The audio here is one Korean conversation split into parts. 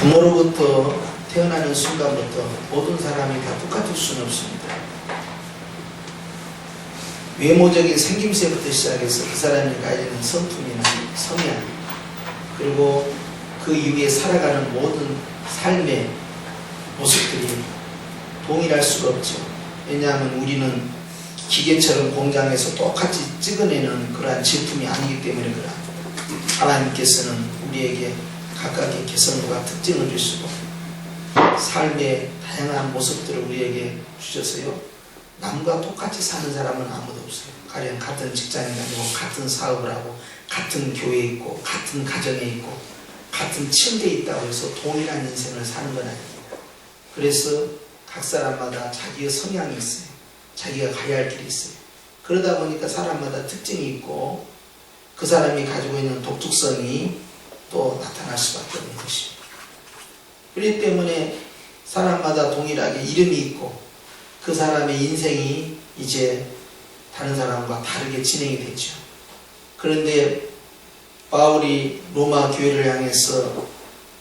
부모로부터 태어나는 순간부터 모든 사람이 다 똑같을 수는 없습니다. 외모적인 생김새부터 시작해서 그 사람이 가지는 성품이나 성향, 그리고 그 이후에 살아가는 모든 삶의 모습들이 동일할 수가 없죠. 왜냐하면 우리는 기계처럼 공장에서 똑같이 찍어내는 그러한 제품이 아니기 때문에 그러합니다. 하나님께서는 우리에게 각각의 개성과 특징을 주시고 삶의 다양한 모습들을 우리에게 주셔서요, 남과 똑같이 사는 사람은 아무도 없어요. 가령 같은 직장에 다니고 같은 사업을 하고 같은 교회에 있고 같은 가정에 있고 같은 침대에 있다고 해서 동일한 인생을 사는 건 아닙니다. 그래서 각 사람마다 자기의 성향이 있어요. 자기가 가야 할 길이 있어요. 그러다 보니까 사람마다 특징이 있고 그 사람이 가지고 있는 독특성이 또 나타날 수밖에 없는 것입니다. 그렇기 때문에 사람마다 동일하게 이름이 있고 그 사람의 인생이 이제 다른 사람과 다르게 진행이 되죠. 그런데 바울이 로마 교회를 향해서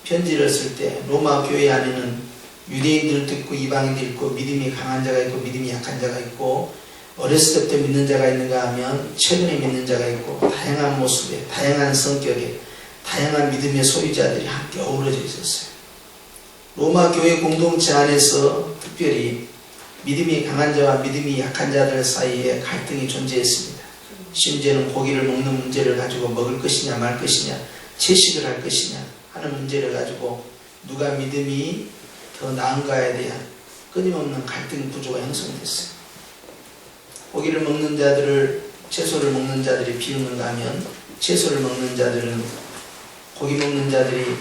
편지를 쓸 때 로마 교회 안에는 유대인들도 있고 이방인도 있고 믿음이 강한 자가 있고 믿음이 약한 자가 있고 어렸을 때부터 믿는 자가 있는가 하면 최근에 믿는 자가 있고 다양한 모습에 다양한 성격에 다양한 믿음의 소유자들이 함께 어우러져 있었어요. 로마 교회 공동체 안에서 특별히 믿음이 강한 자와 믿음이 약한 자들 사이에 갈등이 존재했습니다. 심지어는 고기를 먹는 문제를 가지고 먹을 것이냐 말 것이냐 채식을 할 것이냐 하는 문제를 가지고 누가 믿음이 더 나은가에 대한 끊임없는 갈등 구조가 형성됐어요. 고기를 먹는 자들을 채소를 먹는 자들이 비웃는가 하면 채소를 먹는 자들은 고기 먹는 자들이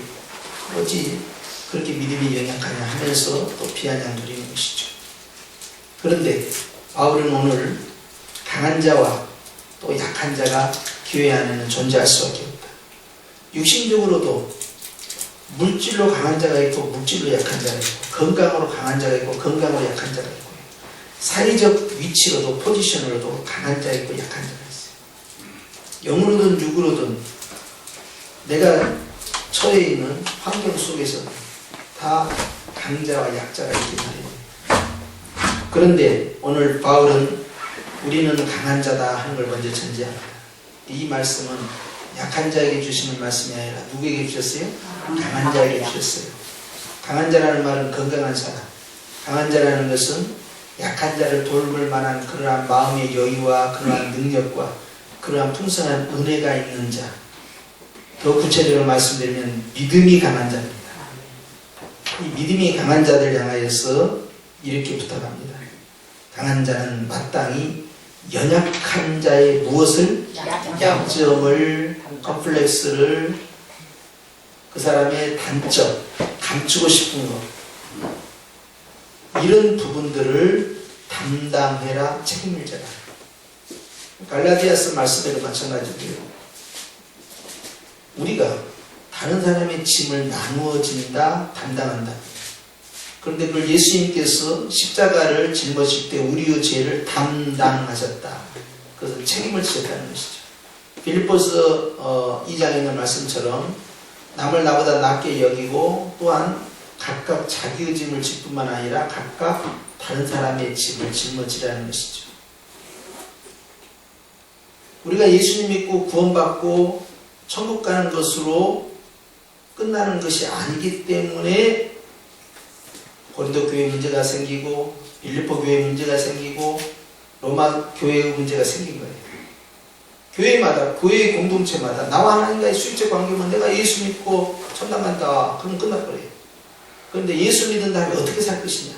어찌 그렇게 믿음이 연약하냐 하면서 또 비아냥 누리는 것이죠. 그런데 바울은 오늘 강한 자와 또 약한 자가 교회 안에는 존재할 수밖에 없다. 육신적으로도 물질로 강한 자가 있고 물질로 약한 자가 있고 건강으로 강한 자가 있고 건강으로 약한 자가 있고 사회적 위치로도 포지션으로도 강한 자가 있고 약한 자가 있어요. 영으로든 육으로든 내가 처해 있는 환경 속에서 다 강자와 약자가 있기 마련입니다. 그런데 오늘 바울은 우리는 강한 자다 하는 걸 먼저 전제합니다. 이 말씀은 약한 자에게 주시는 말씀이 아니라 누구에게 주셨어요? 강한 자에게 주셨어요. 강한 자라는 말은 건강한 사람, 강한 자라는 것은 약한 자를 돌볼 만한 그러한 마음의 여유와 그러한 능력과 그러한 풍성한 은혜가 있는 자, 더 구체적으로 말씀드리면 믿음이 강한 자입니다. 이 믿음이 강한 자들 향하여서 이렇게 부탁합니다. 강한 자는 마땅히 연약한 자의 무엇을? 약점을, 컴플렉스를, 그 사람의 단점, 감추고 싶은 것, 이런 부분들을 담당해라, 책임을 져라. 갈라디아서 말씀에도 마찬가지고요. 우리가 다른 사람의 짐을 나누어진다, 담당한다. 그런데 그걸 예수님께서 십자가를 짊어질 때 우리의 죄를 담당하셨다. 그래서 책임을 지셨다는 것이죠. 빌립보서 2장에 있는 말씀처럼 남을 나보다 낮게 여기고 또한 각각 자기의 짐을 질 뿐만 아니라 각각 다른 사람의 짐을 짊어지라는 것이죠. 우리가 예수님 믿고 구원받고 천국 가는 것으로 끝나는 것이 아니기 때문에 고린도 교회 문제가 생기고 빌립보 교회 문제가 생기고 로마 교회의 문제가 생긴 거예요. 교회마다, 교회의 공동체마다 나와 하나님과의 수익적 관계면 내가 예수 믿고 천당 간다 그러면 끝나버려요. 그런데 예수 믿은 다음에 어떻게 살 것이냐,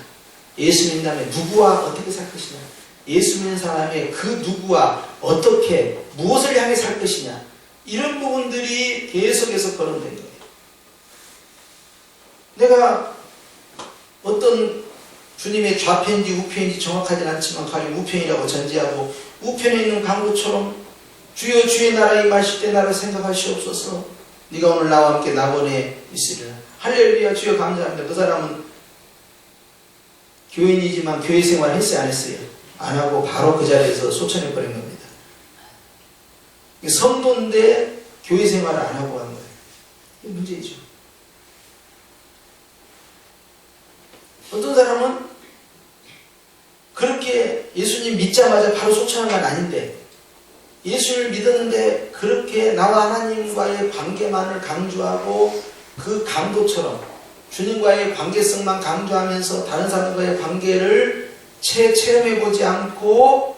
예수 믿는 다음에 누구와 어떻게 살 것이냐, 예수 믿는 사람의 그 누구와 어떻게 무엇을 향해 살 것이냐, 이런 부분들이 계속해서 거론된 거예요. 내가 어떤 주님의 좌편인지 우편인지 정확하진 않지만 가령 우편이라고 전제하고 우편에 있는 강구처럼 주여 주의 나라에 임하실 때 나를 생각하시옵소서. 네가 오늘 나와 함께 낙원에 있으리라. 할렐루야 주여 감사합니다. 그 사람은 교인이지만 교회 생활을 했어요 안 했어요? 안 하고 바로 그 자리에서 소천해버린 겁니다. 성도인데 교회 생활을 안 하고 한 거예요. 이게 문제죠. 어떤 사람은 그렇게 예수님 믿자마자 바로 쫓아간 건 아닌데 예수를 믿었는데 그렇게 나와 하나님과의 관계만을 강조하고 그 강도처럼 주님과의 관계성만 강조하면서 다른 사람과의 관계를 채 체험해보지 않고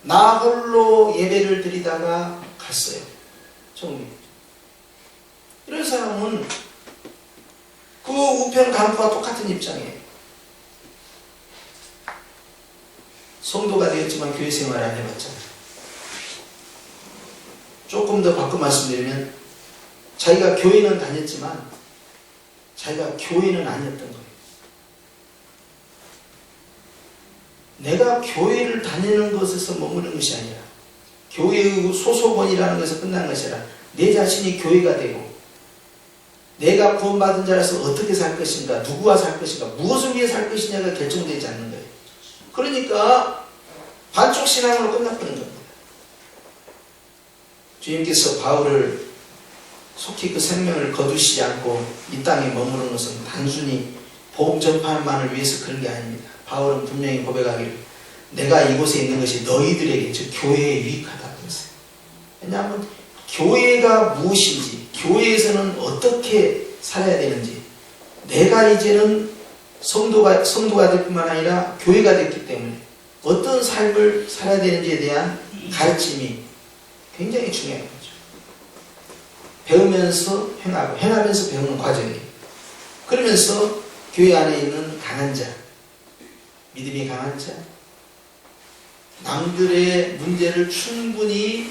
나 홀로 예배를 드리다가 갔어요. 정리. 이런 사람은 그 우편 간부와 똑같은 입장이에요. 성도가 되었지만 교회 생활을 안 해봤잖아요. 조금 더 바꿔 말씀드리면 자기가 교회는 다녔지만 자기가 교회는 아니었던 거예요. 내가 교회를 다니는 것에서 머무는 것이 아니라 교회의 소속원이라는 것에서 끝난 것이 아니라 내 자신이 교회가 되고 내가 구원받은 자라서 어떻게 살 것인가, 누구와 살 것인가, 무엇을 위해 살 것이냐가 결정되지 않는 거예요. 그러니까 반쪽 신앙으로 끝나버린 겁니다. 주님께서 바울을 속히 그 생명을 거두시지 않고 이 땅에 머무는 것은 단순히 복음 전파만을 위해서 그런 게 아닙니다. 바울은 분명히 고백하기를 내가 이곳에 있는 것이 너희들에게 즉 교회에 유익하다고 했어요. 왜냐하면 교회가 무엇인지 교회에서는 어떻게 살아야 되는지 내가 이제는 성도가 될 뿐만 아니라 교회가 됐기 때문에 어떤 삶을 살아야 되는지에 대한 가르침이 굉장히 중요한 거죠. 배우면서 행하고 행하면서 배우는 과정이에요. 그러면서 교회 안에 있는 강한 자, 믿음이 강한 자, 남들의 문제를 충분히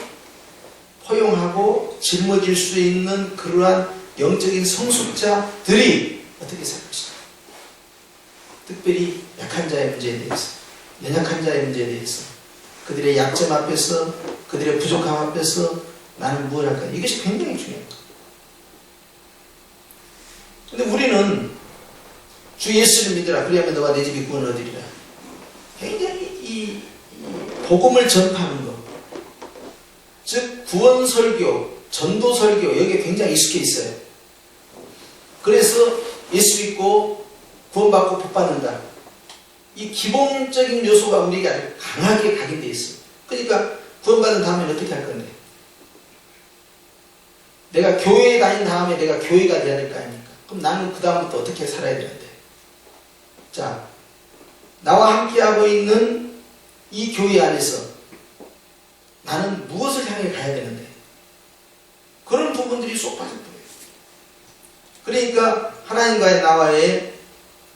포용하고 짊어질 수 있는 그러한 영적인 성숙자들이 어떻게 살 것인가. 특별히 약한 자의 문제에 대해서, 연약한 자의 문제에 대해서, 그들의 약점 앞에서, 그들의 부족함 앞에서 나는 무엇을 할까? 이것이 굉장히 중요합니다. 근데 우리는 주 예수를 믿으라. 그리하면 너와 내 집이 구원을 얻으리라. 굉장히 이 복음을 전파하는 것, 즉 구원 설교, 전도 설교 여기에 굉장히 익숙해 있어요. 그래서 예수 믿고 구원받고 복받는다. 이 기본적인 요소가 우리에게 아주 강하게 각인되어 있어요. 그러니까 구원받은 다음에 어떻게 할 건데? 내가 교회에 다닌 다음에 내가 교회가 돼야 될 거 아닙니까? 그럼 나는 그 다음부터 어떻게 살아야 되는데? 자, 나와 함께하고 있는 이 교회 안에서 나는 무엇을 향해 가야 되는데? 그런 부분들이 쏙 빠질 거예요. 그러니까 하나님과의 나와의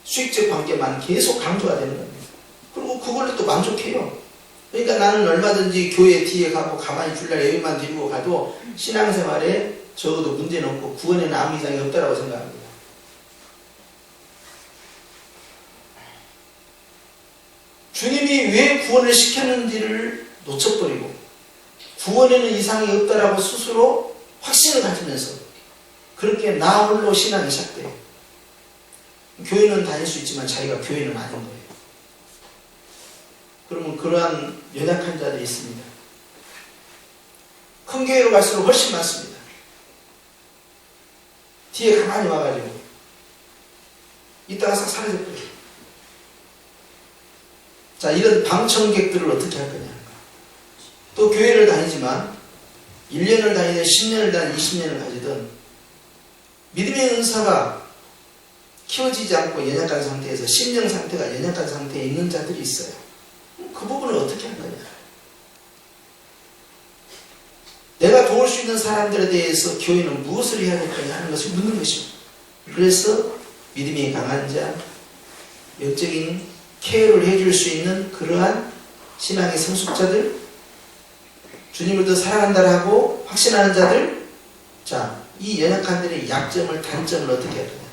수익적 관계만 계속 강조가 되는 겁니다. 그리고 그걸로 또 만족해요. 그러니까 나는 얼마든지 교회 뒤에 가고 가만히 주일날 예배만 드리고 가도 신앙생활에 적어도 문제는 없고 구원에는 아무 이상이 없다고 생각합니다. 주님이 왜 구원을 시켰는지를 놓쳐버리고 구원에는 이상이 없다라고 스스로 확신을 가지면서 그렇게 나 홀로 신앙이 시작돼요. 교회는 다닐 수 있지만 자기가 교회는 아닌 거예요. 그러면 그러한 연약한 자들이 있습니다. 큰 교회로 갈수록 훨씬 많습니다. 뒤에 가만히 와가지고 이따가 싹 사라져버려요. 자, 이런 방청객들을 어떻게 할 거냐. 또 교회를 다니지만 1년을 다니든 10년을 다니든 20년을 가지든 믿음의 은사가 키워지지 않고 연약한 상태에서 심령 상태가 연약한 상태에 있는 자들이 있어요. 그 부분을 어떻게 할 거냐. 내가 도울 수 있는 사람들에 대해서 교회는 무엇을 해야 될 거냐 하는 것을 묻는 것입니다. 그래서 믿음이 강한 자, 영적인 케어를 해줄 수 있는 그러한 신앙의 성숙자들, 주님을 더 사랑한다라고 확신하는 자들, 자, 이 연약한들의 약점을, 단점을 어떻게 해야 되냐.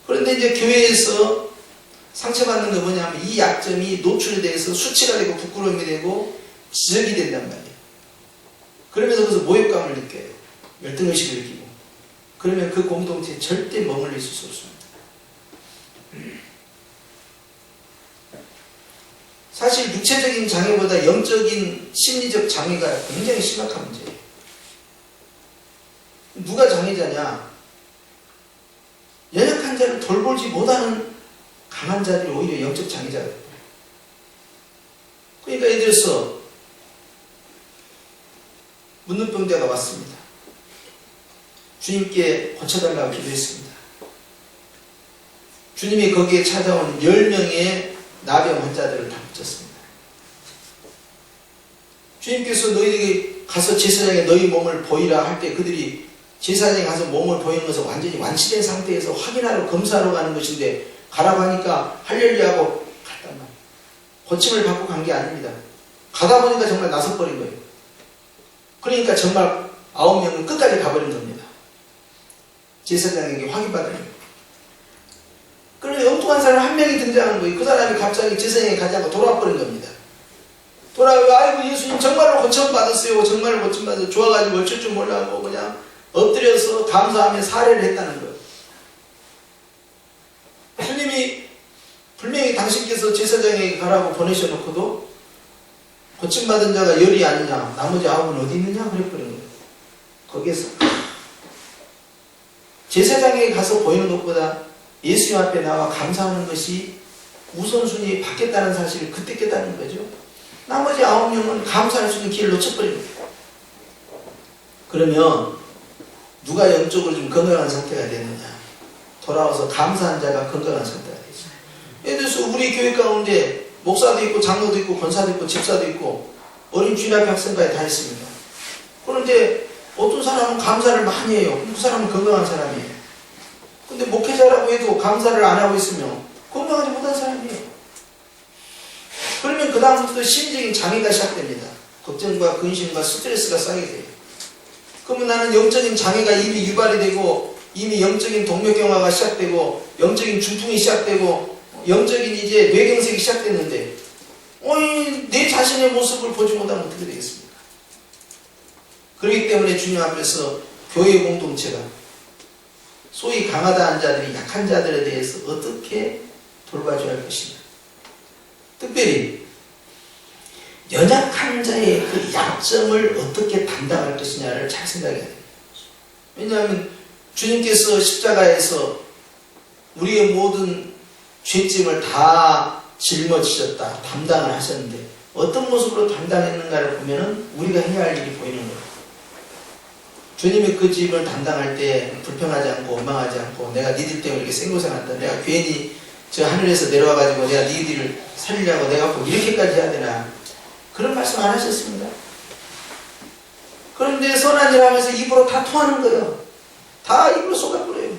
그런데 이제 교회에서 상처받는 게 뭐냐면 이 약점이 노출이 돼서 수치가 되고 부끄러움이 되고 지적이 된단 말이에요. 그러면서 거기서 모욕감을 느껴요. 열등의식을 느끼고. 그러면 그 공동체에 절대 머물러 있을 수 없습니다. 사실 육체적인 장애보다 영적인 심리적 장애가 굉장히 심각한 문제예요. 누가 장애자냐? 연약한 자를 돌보지 못하는 강한 자들이 오히려 영적 장애자가 돼요. 그러니까 예를 들어서 묻는 병자가 왔습니다. 주님께 고쳐달라고 기도했습니다. 주님이 거기에 찾아온 10명의 나병 환자들을 다 고쳤습니다. 주님께서 너희에게 가서 제사장에 너희 몸을 보이라 할 때 그들이 제사장에 가서 몸을 보이는 것은 완전히 완치된 상태에서 확인하러 검사하러 가는 것인데 가라고 하니까 할렐루야하고 갔단 말이에요. 고침을 받고 간 게 아닙니다. 가다 보니까 정말 나서버린 거예요. 그러니까 정말 9명은 끝까지 가버린 겁니다. 제사장에게 확인받은 거예요. 그런데 엉뚱한 사람 한 명이 등장한 거예요. 그 사람이 갑자기 제사장에 가지 않고 돌아버린 겁니다. 돌아오고 아이고 예수님 정말로 고침받았어요. 정말로 고침받아서 좋아가지고 어쩔 줄 몰라고 그냥 엎드려서 감사하며 사례를 했다는 거예요. 주님이 분명히 당신께서 제사장에게 가라고 보내셔놓고도 고침받은 자가 10이 아니냐 나머지 9은 어디 있느냐 그랬거든 거예요. 거기에서 제사장에게 가서 보이는 것보다 예수님 앞에 나와 감사하는 것이 우선순위 받겠다는 사실을 그때 깨닫는 거죠. 나머지 9명은 감사할 수 있는 기회를 놓쳐버린 거예요. 그러면 누가 영적으로 좀 건강한 상태가 되느냐? 돌아와서 감사한 자가 건강한 상태가 되죠. 예를 들어서 우리 교회 가운데 목사도 있고 장로도 있고 권사도 있고 집사도 있고 어린 주일학교 학생까지 다 있습니다. 그런데 어떤 사람은 감사를 많이 해요. 그 사람은 건강한 사람이에요. 근데 목회자라고 해도 감사를 안 하고 있으면 건강하지 못한 사람이에요. 그러면 그 다음부터 심리적인 장애가 시작됩니다. 걱정과 근심과 스트레스가 쌓이게 돼요. 그러면 나는 영적인 장애가 이미 유발이 되고 이미 영적인 동맥경화가 시작되고 영적인 중풍이 시작되고 영적인 이제 뇌경색이 시작됐는데 내 자신의 모습을 보지 못하면 어떻게 되겠습니까? 그렇기 때문에 주님 앞에서 교회 공동체가 소위 강하다는 자들이 약한 자들에 대해서 어떻게 돌봐줘야 할 것인가. 특별히 연약한 자의 그 약점을 어떻게 담당할 것이냐를 잘 생각해야 돼요. 왜냐하면 주님께서 십자가에서 우리의 모든 죄짐을 다 짊어지셨다, 담당을 하셨는데 어떤 모습으로 담당했는가를 보면 우리가 해야 할 일이 보이는 거예요. 주님이 그 짐을 담당할 때 불평하지 않고 원망하지 않고 내가 니들 때문에 이렇게 생고생한다, 내가 괜히 저 하늘에서 내려와가지고 내가 니들을 살리려고 내가 뭐 이렇게까지 해야 되나, 그런 말씀 안 하셨습니다. 그런데 선한 일 하면서 입으로 다 토하는 거예요. 다 입으로 쏟아버려요.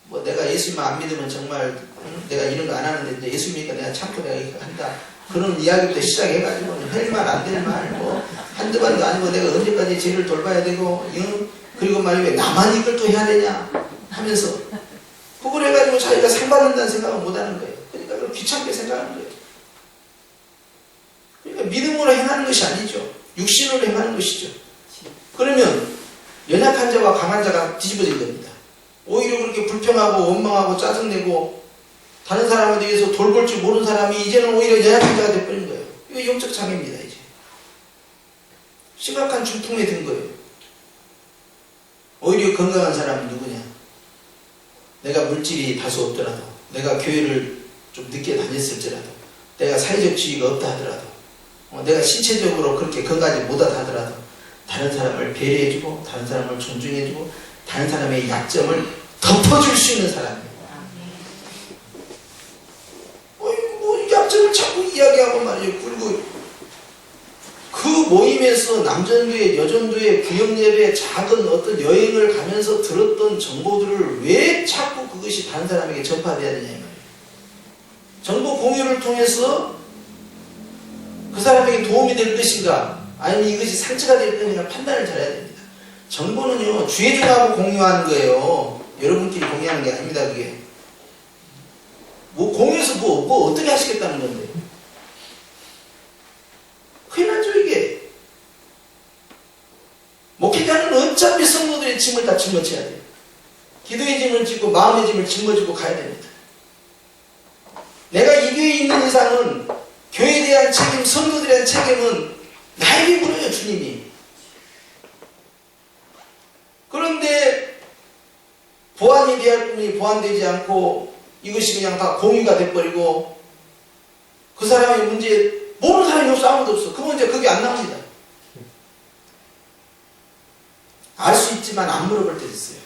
뭐 내가 예수님 안 믿으면 정말 내가 이런 거 안 하는데 이제 예수 믿으니까 내가 참고 내가 이거 한다, 그런 이야기부터 시작해가지고 할 말 안 될 말 뭐 한두 번도 아니고 내가 언제까지 죄를 돌봐야 되고 그리고 말이 왜 나만 이걸 또 해야 되냐 하면서 그걸 해가지고 자기가 상 받는다는 생각은 못 하는 거예요. 그러니까 그걸 귀찮게 생각하는 거예요. 그러니까 믿음으로 행하는 것이 아니죠. 육신으로 행하는 것이죠. 그러면 연약한 자와 강한 자가 뒤집어진 겁니다. 오히려 그렇게 불평하고 원망하고 짜증내고 다른 사람에 대해서 돌볼 줄 모르는 사람이 이제는 오히려 연약한 자가 되어버린 거예요. 이거 영적 장애입니다. 이제 심각한 중풍에 든 거예요. 오히려 건강한 사람은 누구냐? 내가 물질이 다소 없더라도, 내가 교회를 좀 늦게 다녔을지라도, 내가 사회적 지위가 없다 하더라도, 내가 신체적으로 그렇게 건강하지 못하다 하더라도 다른 사람을 배려해주고 다른 사람을 존중해주고 다른 사람의 약점을 덮어줄 수 있는 사람이에요. 뭐 약점을 자꾸 이야기하고 말이에요. 그리고 그 모임에서 남전도회, 여전도회, 구역예배, 작은 어떤 여행을 가면서 들었던 정보들을 왜 자꾸 그것이 다른 사람에게 전파돼야 되냐 이 말이에요. 정보 공유를 통해서 그 사람에게 도움이 될 것인가 아니면 이것이 상처가 될 것인가 판단을 잘해야 됩니다. 정보는요 주의중하고 공유하는 거예요. 여러분끼리 공유하는 게 아닙니다. 그게 뭐 공유해서 뭐 어떻게 하시겠다는 건데, 큰일 나죠 이게. 목회자는 어차피 성도들의 짐을 다 짊어져야 돼요. 기도의 짐을 짓고 마음의 짐을 짊어지고 가야 됩니다. 내가 이 교회에 있는 이상은 교회에 대한 책임, 성도들에 대한 책임은 나에게 물어요, 주님이. 그런데 보완이 돼야 할 분이 보완되지 않고 이것이 그냥 다 공유가 돼버리고 그 사람의 문제에 모르는 사람이 없어. 아무도 없어. 그 문제 그게 안 나옵니다. 알 수 있지만 안 물어볼 때 있어요.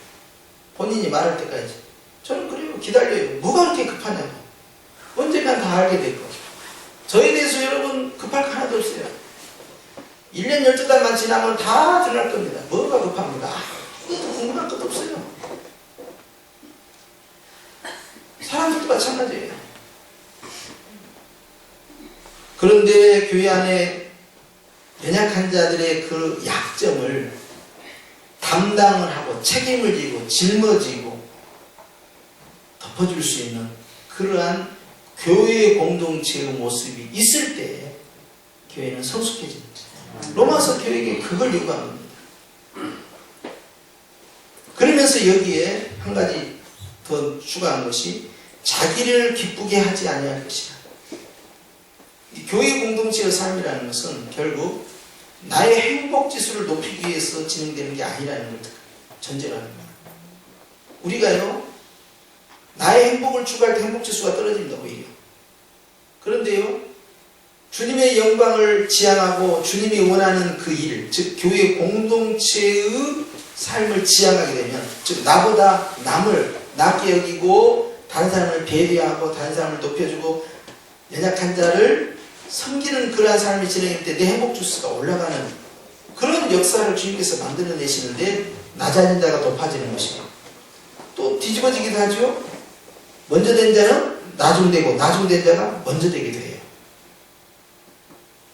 본인이 말할 때까지. 저는 그래요. 기다려요. 뭐가 그렇게 급하냐고. 언젠간 다 알게 될 거. 저에 대해서 여러분 급할 거 하나도 없어요. 1년 12달만 지나면 다 드러날 겁니다. 뭐가 급합니까? 아무것도 궁금한 것도 없어요. 사람들도 마찬가지예요. 그런데 교회 안에 연약한 자들의 그 약점을 담당을 하고 책임을 지고 짊어지고 덮어줄 수 있는 그러한 교회의 공동체의 모습이 있을 때 교회는 성숙해집니다. 로마서 교회에게 그걸 요구합니다. 그러면서 여기에 한 가지 더 추가한 것이 자기를 기쁘게 하지 아니할 것이라. 교회 공동체의 삶이라는 것은 결국 나의 행복지수를 높이기 위해서 진행되는 게 아니라는 걸 전제로 하는 거예요. 우리가요, 나의 행복을 추구할 때 행복지수가 떨어집니다, 오히려. 그런데요, 주님의 영광을 지향하고 주님이 원하는 그 일, 즉 교회 공동체의 삶을 지향하게 되면, 즉 나보다 남을 낮게 여기고 다른 사람을 배려하고 다른 사람을 높여주고 연약한 자를 섬기는 그러한 삶이 진행될 때 내 행복지수가 올라가는 그런 역사를 주님께서 만들어내시는데 낮아진 자가 높아지는 것이고 또 뒤집어지기도 하죠. 먼저 된 자는 나중되고 나중된 자가 먼저 되기도 해요.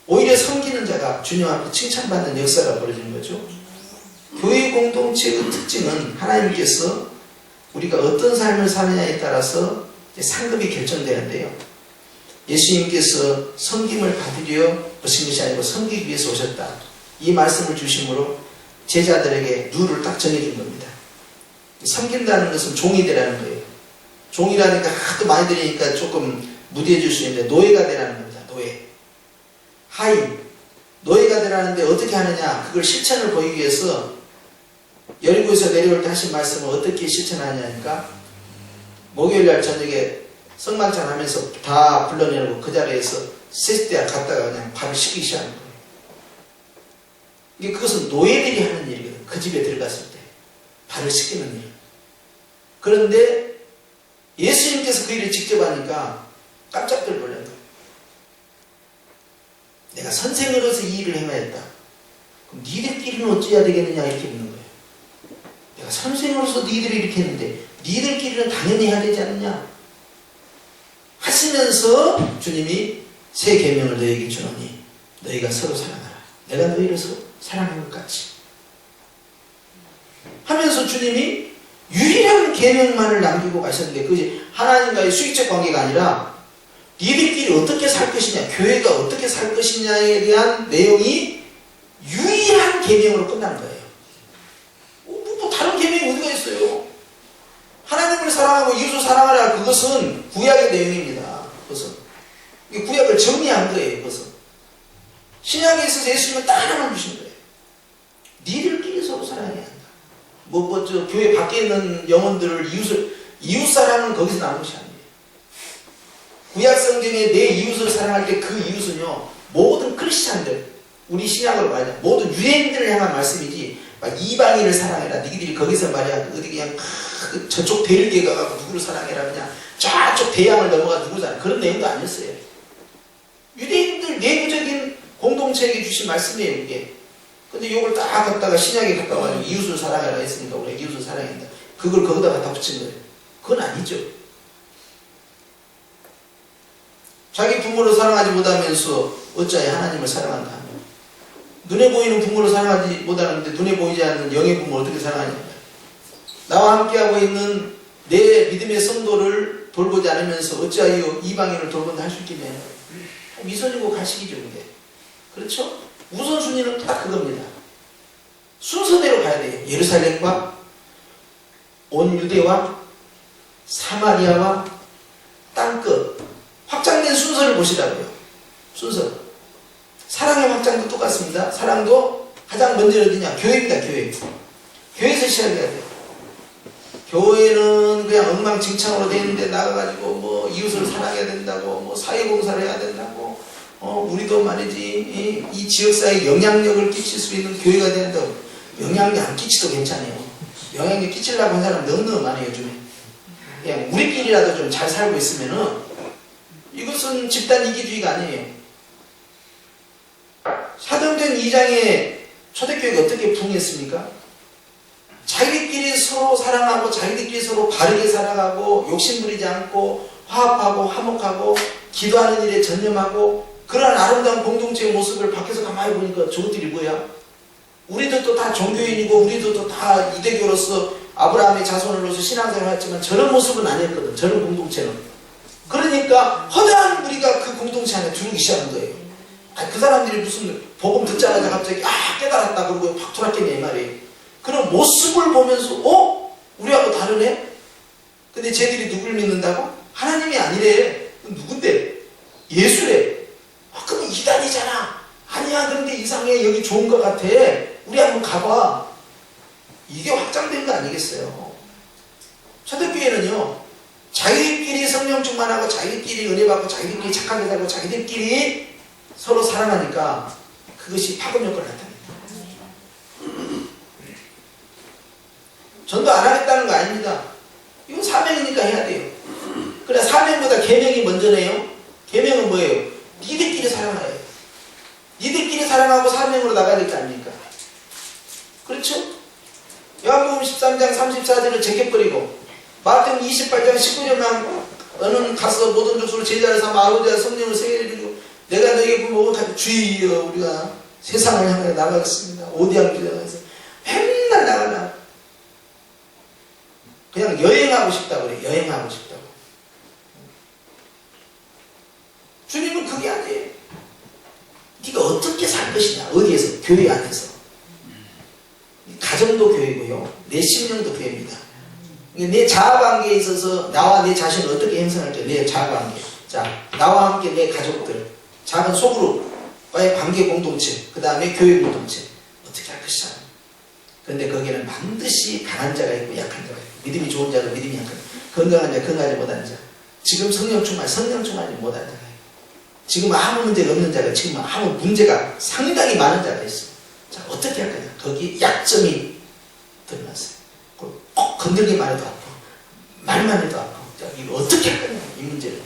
오히려 섬기는 자가 주님 앞에 칭찬받는 역사가 벌어지는 거죠. 교회 공동체의 특징은 하나님께서 우리가 어떤 삶을 사느냐에 따라서 상급이 결정되는데요. 예수님께서 섬김을 받으려 오신 것이 아니고 섬기기 위해서 오셨다. 이 말씀을 주심으로 제자들에게 룰을 딱 정해준 겁니다. 섬긴다는 것은 종이 되라는 거예요. 종이라니까 하도 많이 들으니까 조금 무디해질 수 있는데 노예가 되라는 겁니다. 노예. 하인. 노예가 되라는데 어떻게 하느냐. 그걸 실천을 보이기 위해서 여리고에서 내려올 때 하신 말씀을 어떻게 실천하냐니까 목요일날 저녁에 성만찬 하면서 다 불러내고 그 자리에서 세스대야 갔다가 그냥 발을 씻기 시작하는 거예요. 이게 그것은 노예들이 하는 일이거든. 그 집에 들어갔을 때 발을 씻기는 일. 그런데 예수님께서 그 일을 직접 하니까 깜짝들 놀란 거예요. 내가 선생으로서 이 일을 행하였다. 그럼 니들끼리는 어찌해야 되겠느냐 이렇게 묻는 거예요. 내가 선생으로서 니들이 이렇게 했는데 니들끼리는 당연히 해야 되지 않느냐 하시면서 주님이 새 계명을 너희에게 주노니 너희가 서로 사랑하라. 내가 너희를 사랑한 것 같이 하면서 주님이 유일한 계명만을 남기고 가셨는데 그것이 하나님과의 수익적 관계가 아니라 니들끼리 어떻게 살 것이냐, 교회가 어떻게 살 것이냐에 대한 내용이 유일한 계명으로 끝나는 거예요. 뭐 다른 계명이 어디가 있어요? 하나님을 사랑하고 이웃을 사랑하라. 그것은 구약의 내용입니다. 그것은 구약을 정리한 거예요. 그것은 신약에 있어서 예수님은 딱 하나만 주신 거예요. 니들끼리 서로 사랑해야 한다. 저 교회 밖에 있는 영혼들을 이웃 사랑은 거기서 나온 것이 아니에요. 구약 성경에 내 이웃을 사랑할 때 그 이웃은요 모든 크리스찬들, 우리 신약으로 말하자 모든 유대인들을 향한 말씀이지 막 이방인을 사랑해라. 니들이 거기서 말이야 어디 그냥 저쪽 벨기에 가서 누구를 사랑해라. 그냥 저쪽 대양을 넘어가 누구를 사랑해. 그런 내용도 아니었어요. 유대인들 내부적인 공동체에게 주신 말씀이에요 이게. 근데 이걸 딱 갖다가 신약에 갖다 와가지고 이웃을 사랑해라 했으니까 우리가 이웃을 사랑한다. 그걸 거기다 갖다 붙인 거예요. 그건 아니죠. 자기 부모를 사랑하지 못하면서 어찌하여 하나님을 사랑한다 하며 눈에 보이는 부모를 사랑하지 못하는데 눈에 보이지 않는 영의 부모를 어떻게 사랑하냐. 나와 함께하고 있는 내 믿음의 성도를 돌보지 않으면서 어찌하여 이방인을 돌본다 할 수 있겠냐. 미선이고 가식이죠. 근데 그렇죠? 우선순위는 딱 그겁니다. 순서대로 가야 돼요. 예루살렘과 온 유대와 사마리아와 땅끝 확장된 순서를 보시라고요. 순서. 사랑의 확장도 똑같습니다. 사랑도 가장 먼저 어디냐? 교회입니다. 교회. 교회에서 시작해야 돼요. 교회는 그냥 엉망진창으로 돼 있는데 나가가지고 뭐 이웃을 사랑해야 된다고, 뭐 사회봉사를 해야 된다고, 우리도 말이지 이 지역사회에 영향력을 끼칠 수 있는 교회가 된다고. 영향력 안 끼치도 괜찮아요. 영향력 끼치려고 한 사람 너무 많아요 요즘에. 그냥 우리끼리라도 좀 잘 살고 있으면은 이것은 집단 이기주의가 아니에요. 사도행전 2장에 초대교회가 어떻게 부흥했습니까? 자기들끼리 서로 사랑하고 자기들끼리 서로 바르게 살아가고 욕심부리지 않고 화합하고 화목하고 기도하는 일에 전념하고 그러한 아름다운 공동체의 모습을 밖에서 가만히 보니까 저것들이 뭐야? 우리도 또 다 종교인이고 우리도 또 다 유대교로서 아브라함의 자손으로서 신앙생활을 했지만 저런 모습은 아니었거든. 저런 공동체는. 그러니까 허다한 우리가 그 공동체 안에 들어오기 시작한 거예요. 그 사람들이 무슨 복음 듣자마자 갑자기 깨달았다 그러고 팍 돌았겠네 이 말이에요. 그런 모습을 보면서 우리하고 다르네? 근데 쟤들이 누굴 믿는다고? 하나님이 아니래. 누군데? 예수래. 그럼 이단이잖아. 아니야 그런데 이상해. 여기 좋은 것 같아. 우리 한번 가봐. 이게 확장된 거 아니겠어요? 초대교회는요 자기들끼리 성령 충만하고 자기들끼리 은혜 받고 자기들끼리 착하게 살고 자기들끼리 서로 사랑하니까 그것이 파급 효과를 나타냅니다. 전도 안 하겠다는 거 아닙니다. 이건 사명이니까 해야 돼요. 그래 사명보다 계명이 먼저네요. 계명은 뭐예요? 니들끼리 사랑하라 해요. 니들끼리 사랑하고 사명으로 나가야 될 거 아닙니까? 그렇죠? 요한복음 13장 34절을 제껴버리고 마태복음 28장 19절만 너는 가서 모든 족속을 제자를 삼아 아버지와 성령을 세계를 이루고 내가 너에게 부모고 가지고 주여 우리가 세상을 향해 나가겠습니다. 오디양 기도해서 맨날 나가라. 그냥 여행하고 싶다고 그래. 여행하고 싶다고. 주님은 그게 아니에요. 네가 어떻게 살 것이냐. 어디에서? 교회 안에서. 가정도 교회고요. 내 심령도 교회입니다. 내 자아관계에 있어서 나와 내 자신을 어떻게 형성할까? 내 자아관계. 자, 나와 함께 내 가족들, 작은 소그룹과의 관계 공동체, 그 다음에 교회 공동체. 어떻게 할 것이냐. 그런데 거기에는 반드시 강한 자가 있고 약한 자가 있고 믿음이 좋은 자도 믿음이 약한 자, 건강한 자, 건강하지 못한 자, 지금 성령 충만하지 못한 자가 있고 지금 아무 문제가 없는 자가 지금 아무 문제가 상당히 많은 자가 있어. 자, 어떻게 할 거냐. 거기 약점이 드러났어요. 꼭 건들기만 해도 아프고 말만 해도 아프고 자, 이거 어떻게 할 거냐 이 문제를.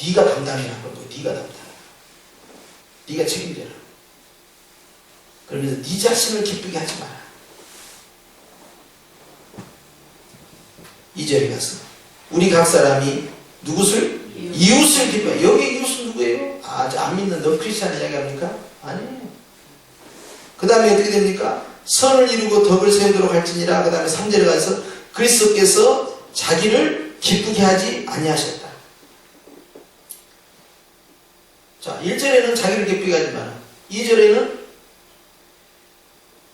네가 담당해라. 네가 담당해라. 네가 책임져라. 그러면서 네 자신을 기쁘게 하지 마라. 2절에 가서 우리 각 사람이 누구를? 이웃을 기뻐해. 여기 이웃은 누구예요? 안 믿는 너 크리스찬 이야기합니까? 아니에요. 그 다음에 어떻게 됩니까? 선을 이루고 덕을 세우도록 할지니라. 그 다음에 3절에 가서 그리스도께서 자기를 기쁘게 하지 아니하셨다. 자, 1절에는 자기를 기쁘게 하지 마라. 2절에는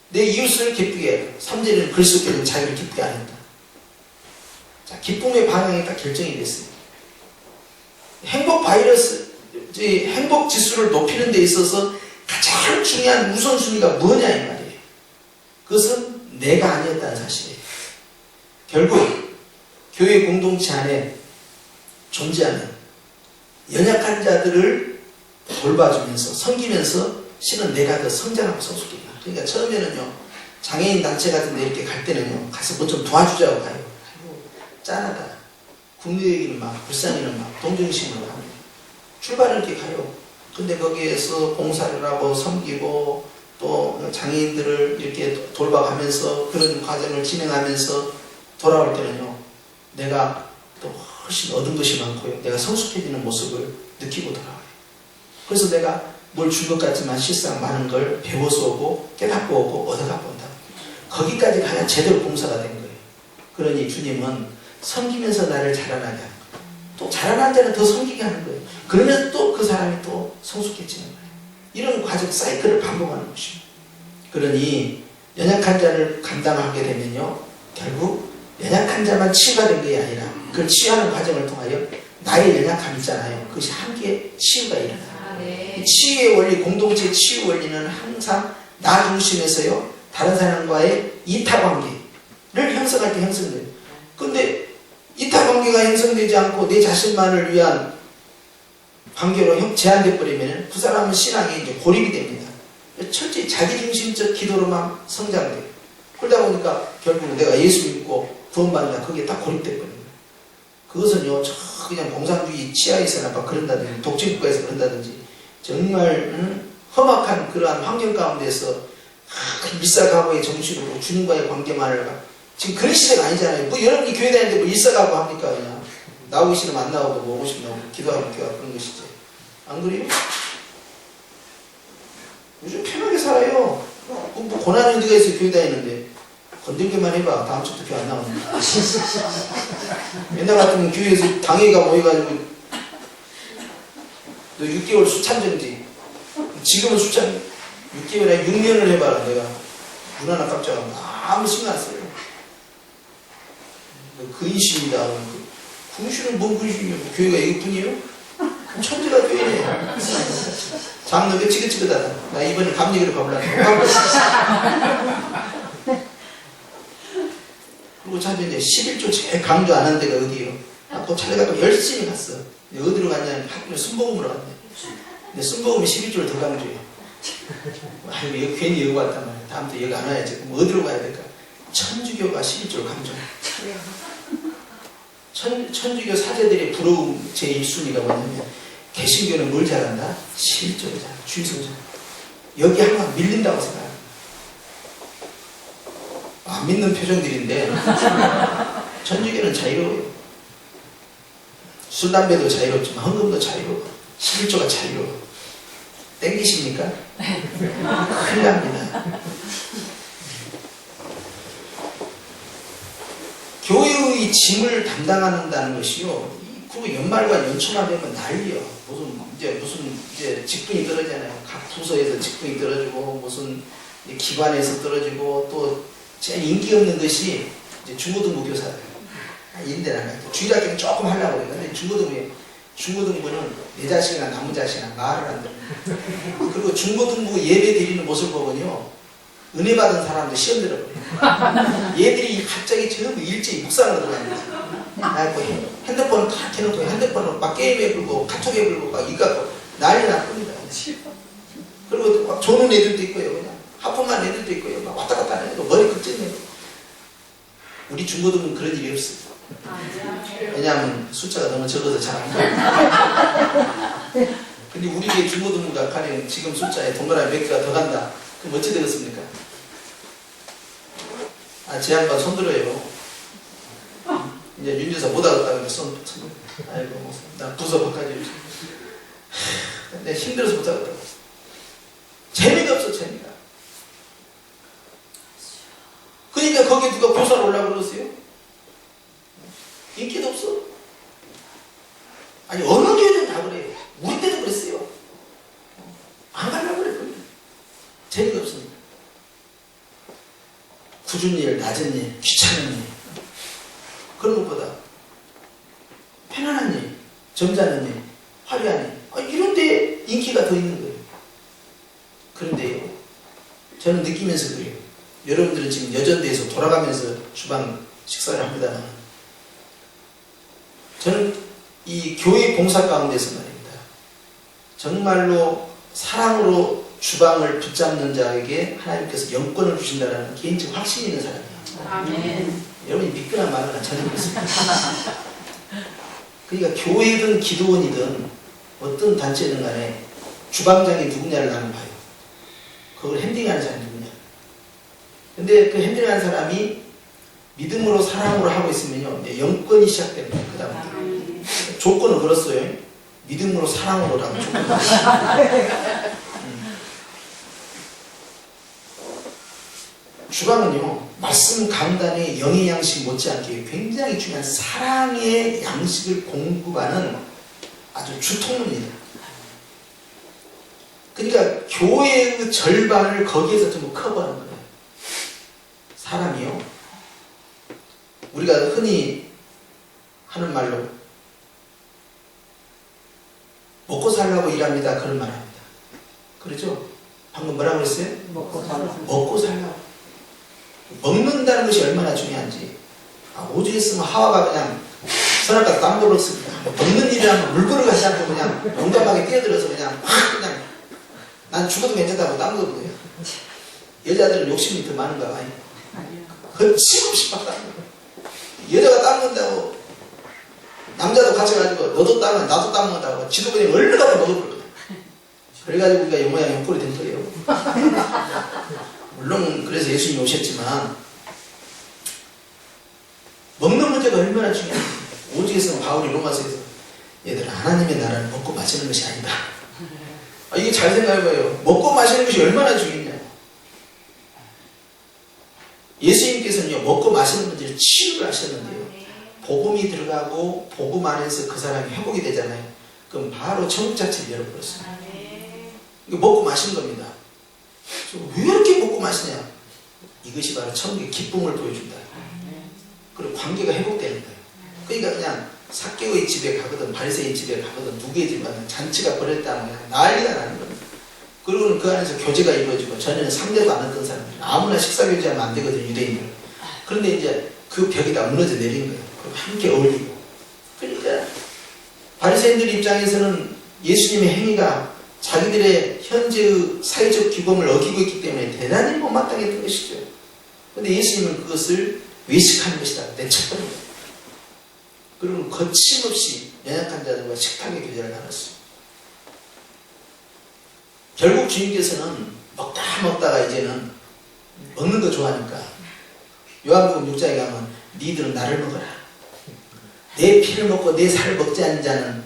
내 이웃을 기쁘게 해. 3절에는 그리스도께서는 자기를 기쁘게 안 했다. 자, 기쁨의 방향이 딱 결정이 됐어요. 행복 지수를 높이는 데 있어서 가장 중요한 우선순위가 뭐냐 이 말이에요. 그것은 내가 아니었다는 사실이에요. 결국 교회 공동체 안에 존재하는 연약한 자들을 돌봐주면서 섬기면서 실은 내가 더 성장하고 성숙해요. 그러니까 처음에는요 장애인 단체 같은 데 이렇게 갈 때는요 가서 뭐 좀 도와주자고 가요. 아이고 짠하다. 국민의힘은 막 불쌍히는 막 동정심으로 하고 출발을 이렇게 가요. 근데 거기에서 봉사를 하고 섬기고 또 장애인들을 이렇게 돌봐가면서 그런 과정을 진행하면서 돌아올 때는요 내가 또 훨씬 얻은 것이 많고요 내가 성숙해지는 모습을 느끼고 돌아와요. 그래서 내가 뭘 준 것 같지만 실상 많은 걸 배워서 오고 깨닫고 오고 얻어갖고 온다. 거기까지 가야 제대로 봉사가 된 거예요. 그러니 주님은 섬기면서 나를 자라나게 하는 거예요. 또 자라난 자는 더 섬기게 하는 거예요. 그러면 또 그 사람이 또 성숙해지는 거예요. 이런 과정 사이클을 반복하는 것입니다. 그러니 연약한 자를 감당하게 되면요 결국 연약한 자만 치유가 된 게 아니라 그걸 치유하는 과정을 통하여 나의 연약함 있잖아요. 그것이 함께 치유가 일어나요. 네. 치유의 원리, 공동체 치유 원리는 항상 나 중심에서요 다른 사람과의 이타관계를 형성할 때 형성돼요. 근데 이타관계가 형성되지 않고 내 자신만을 위한 관계로 제한돼 버리면 그 사람은 신앙에 이제 고립이 됩니다. 철저히 자기중심적 기도로만 성장돼요. 그러다 보니까 결국은 내가 예수 믿고 구원받는다, 거기에 딱 고립돼 버립니다. 그것은요, 그냥 공산주의 치하에서나 막 그런다든지 독재국가에서 그런다든지 정말 험악한 그러한 환경 가운데서 일사각오의 정신으로 주님과의 관계만을 지금 그런 시대가 아니잖아요. 뭐 여러분이 교회 다니는데 뭐 일사각오 합니까? 그냥 나오기 싫으면 안 나오고 뭐 오고 싶으면 나오고 기도하면 기도하고 그런 것이지. 안 그래요? 요즘 편하게 살아요. 뭐 고난이 어디가 있어요? 교회 다니는데 건들기만 해봐. 다음 주부터 교회 안 나오는데. 옛날 같으면 교회에서 당회가 모여가지고 너 6개월 수찬정지. 지금은 수찬 6개월에 6년을 해봐라. 내가 눈 하나 깜짝 하면 아무 신경 안 써요. 근심이다. 근심은 뭔 근심이에요? 교회가 이것뿐이에요? 천지가 교회네. 잠도 찌긋찌긋하다. 나 이번에 감리기로 가보려고. 그리고 참 이제 11조 제일 강조 안 한 데가 어디예요? 그 찾아가고 열심히 갔어. 어디로 갔냐면 학교 순복음으로 갔네. 근데 순복음이 11조를 더 강조해요. 아니, 여기 괜히 여기 왔단 말이야. 다음부터 여기 안 와야지. 그럼 어디로 가야 될까? 천주교가 11조를 강조해. 천주교 사제들의 부러움 제1순위가 뭐냐면 개신교는 뭘 잘한다? 11조를 잘한다. 주의성장. 여기 한번 밀린다고 생각합니다. 안 믿는 표정들인데 천주교는 자유로워요. 술, 담배도 자유롭지만 헌금도 자유로워. 11조가 자유로워. 땡기십니까? 큰일 납니다. 교회의 짐을 담당한다는 것이요. 그리고 연말과 연초만 되면 난리요. 무슨 직분이 떨어지잖아요. 각 부서에서 직분이 떨어지고 무슨 기관에서 떨어지고 또 제일 인기 없는 것이 이제 중고등부 교사들. 인대나 주일학교는 조금 하려고 그래요. 근데 중고등부는 내 자식이나 남의 자식이나 말을 안 들어요. 그리고 중고등부 예배 드리는 모습을 보면요. 은혜 받은 사람도 시험 들어버려요. 얘들이 갑자기 전부 일제히 묵상을 들어가는 핸드폰 다 켜놓고 핸드폰으로 막 게임에 불고 카톡에 불고 막 이거 난리 났습니다. 그리고 막 조는 애들도 있고요. 그냥 하품한 애들도 있고요. 막 왔다 갔다 하는 애도 머리 걱정해요. 우리 중고등부는 그런 일이 없어요. 왜냐하면 숫자가 너무 적어서 잘 안 보여요. 근데 우리 게 중고등부가 가령 지금 숫자에 동그라미 몇 개가 더 간다. 그럼 어찌 되겠습니까? 제 양반 손들어요. 이제 윤주사 못 하겠다고 손. 아이고, 나 부서 바꿔줘. 근데 힘들어서 못 하겠다고. 재미가 없어, 재미가. 그러니까 거기에 누가 교사로 올라고 그러세요? 인기도 없어. 아니, 어느 교회든 다 그래요. 우리 때도 그랬어요. 안 가려고 그래, 거기. 재미가 없습니다. 굳은 일, 낮은 일, 귀찮은 일. 그런 것보다 편안한 일, 점잖은 일, 화려한 일. 이런 데 인기가 더 있는 거예요. 그런데요, 저는 느끼면서 그래요. 여러분들은 지금 여전대에서 돌아가면서 주방 식사를 합니다만, 저는 이 교회 봉사 가운데서 말입니다. 정말로 사랑으로 주방을 붙잡는 자에게 하나님께서 영권을 주신다는 개인적 확신이 있는 사람이에요. 아멘. 여러분이 미끈한 말은 전혀 그렇습니다. 그러니까 교회든 기도원이든 어떤 단체든 간에 주방장이 누구냐를 나는 봐요. 그걸 핸딩하는 사람이 누구냐. 근데 그 핸딩하는 사람이 믿음으로 사랑으로 하고 있으면요, 영권이 시작됩니다. 그 다음부터. 조건을 걸었어요. 믿음으로 사랑으로라고 조건을 걸었어요. 주방은요, 말씀 강단의 영의 양식 못지않게 굉장히 중요한 사랑의 양식을 공급하는 아주 주통문입니다. 그러니까 교회의 절반을 거기에서 전부 커버하는 거예요. 사람이요, 우리가 흔히 하는 말로 먹고 살라고 일합니다, 그런 말 합니다. 그렇죠? 방금 뭐라고 했어요? 먹고 살라고. 먹고 살라고. 먹는다는 것이 얼마나 중요한지. 오죽 했으면 하와가 그냥 선악과 땀벌었습니다. 먹는 일이라면 물그릇 하지 않고 그냥 용감하게 뛰어들어서 그냥 난 죽어도 괜찮다고 땀거든요. 여자들은 욕심이 더 많은가 봐요. 거침없이 막 땀. 여자가 땀는다고 남자도 같이 가지고 너도 땀면 나도 땀는다고 지도 그냥 얼른 갖다 먹어버리거든. 그래가지고 우리가 이 모양 옆구리 된 거예요. 물론 그래서 예수님이 오셨지만 먹는 문제가 얼마나 중요한지. 오직에서 바울이 로마서에서 얘들아 하나님의 나라를 먹고 마시는 것이 아니다. 이게 잘 생각해봐요. 먹고 마시는 것이 얼마나 중요했냐. 예수님께서는요 먹고 마시는 문제를 치유를 하셨는데요. 복음이 들어가고 복음 안에서 그 사람이 회복이 되잖아요. 그럼 바로 천국 자체를 열어버렸어요. 이거 먹고 마시는 겁니다. 왜 이렇게 먹고 마시냐. 이것이 바로 천국의 기쁨을 보여준다. 그리고 관계가 회복되는 거예요. 그러니까 그냥 삭개오의 집에 가거든 바리새인 집에 가거든 누구의 집에 가든 잔치가 벌어졌다면 그냥 난리가 나는 겁니다. 그리고는 그 안에서 교제가 이루어지고 전에는 상대도 안 했던 사람들 아무나 식사 교제하면 안 되거든 유대인들. 그런데 이제 그 벽이 다 무너져 내린 거예요. 그리고 함께 어울리고. 그러니까 바리새인들 입장에서는 예수님의 행위가 자기들의 현재의 사회적 규범을 어기고 있기 때문에 대단히 못마땅했던 것이죠. 그런데 예수님은 그것을 외식하는 것이다. 내쳤거든요. 그리고 거침없이 연약한 자들과 식탁의 교제를 나눴어요. 결국 주님께서는 먹다가 이제는 먹는 거 좋아하니까 요한복음 6장에 가면 니들은 나를 먹어라. 내 피를 먹고 내 살을 먹지 않는 자는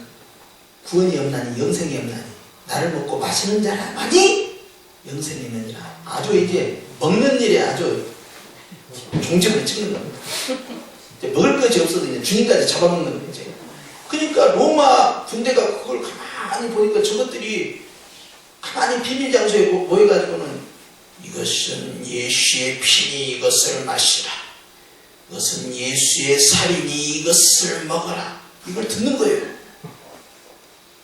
구원이 없나니 영생이 없나니 나를 먹고 마시는 자라만이 영생이 있느니라. 아주 이제 먹는 일에 아주 종집을 찍는 겁니다. 이제 먹을 것이 없어도 이제 주님까지 잡아먹는 거예요. 이제. 그러니까 로마 군대가 그걸 가만히 보니까 저것들이 가만히 비밀 장소에 모여가지고는 이것은 예수의 피니 이것을 마시라. 이것은 예수의 살이니 이것을 먹어라. 이걸 듣는 거예요.